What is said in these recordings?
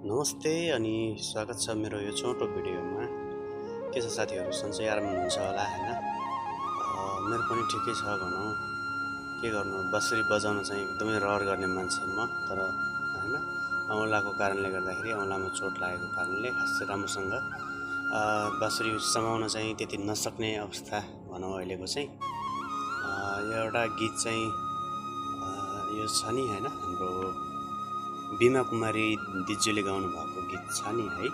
नमस्ते अनि स्वागत छ मेरो यो छोटो भिडियोमा। के छ साथीहरू, सन्चै आराम हुनुहुन्छ होला हैन। मेरो पनि ठिकै छ भनौँ। के गर्नु, बाँसुरी बजाउन चाहिँ एकदमै रहर गर्ने मान्छे म, तर हैन औँलाको कारणले गर्दाखेरि औँलामा चोट लागेको कारणले खासै राम्रोसँग बाँसुरी समाउन चाहिँ त्यति नसक्ने अवस्था भनौँ अहिलेको चाहिँ। यो एउटा गीत चाहिँ यो छ नि हैन, हाम्रो बिमा कुमारी दिज्यूले गाउनु भएको गीत छ नि है।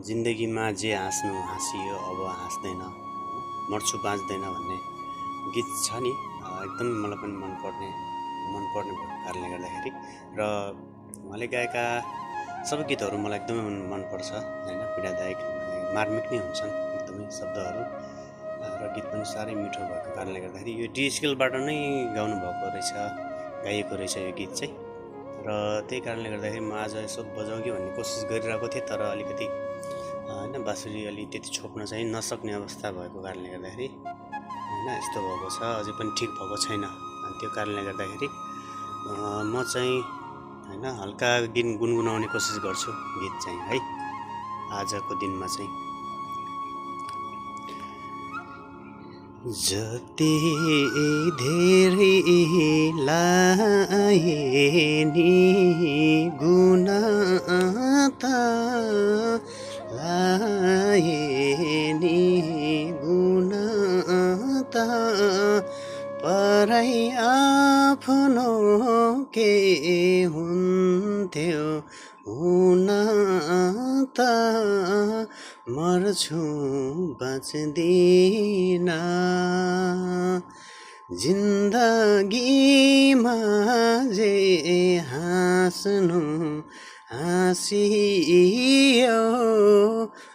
जिन्दगीमा जे हाँस्नु हाँसियो अब हाँस्दैन, मर्छु बाँच्दैन भन्ने गीत छ नि। एकदमै मलाई पनि मनपर्ने भएको कारणले गर्दाखेरि र उहाँले गाएका सबै गीतहरू मलाई एकदमै मनपर्छ हैन। पीडादायक मार्मिक नै हुन्छन् एकदमै शब्दहरू र गीत पनि साह्रै मिठो भएको कारणले गर्दाखेरि यो डिस्केलबाट नै गाइएको रहेछ यो गीत चाहिँ। र त्यही कारणले गर्दाखेरि म आज यसो बजाउँ कि भन्ने कोसिस गरिरहेको थिएँ, तर अलिकति हैन बाँसुरी अलि त्यति छोप्न चाहिँ नसक्ने अवस्था भएको कारणले गर्दाखेरि हैन यस्तो भएको छ, अझै पनि ठिक भएको छैन। अनि त्यो कारणले गर्दाखेरि म चाहिँ हैन हल्का गुनगुनाउने कोसिस गर्छु गीत चाहिँ है आजको दिनमा चाहिँ। जति धेरै लाए नि गुना त लाए नि गुना त पराई आफ्नो के हुन्थ्यो हुन त मर्छु बाँच्दिन जिन्दगीमा जे हाँस्नु हाँसियो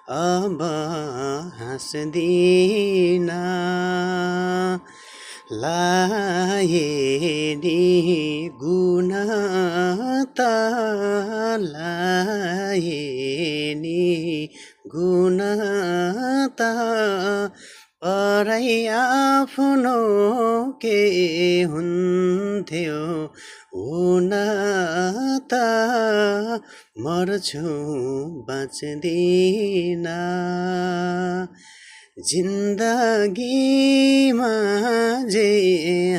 अब हाँस्दिन लाए नि गुना त लाए नि गुना त पराई आफ्नो के हुन्थ्यो हुन त मर्छु बाँच्दिन जिन्दगीमा जे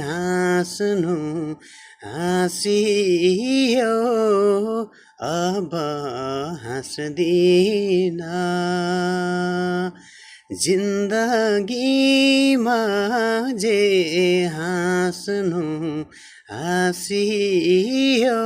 हाँस्नु हाँसियो अब हाँस्दिन जिन्दगीमा जे हाँस्नु हाँसियो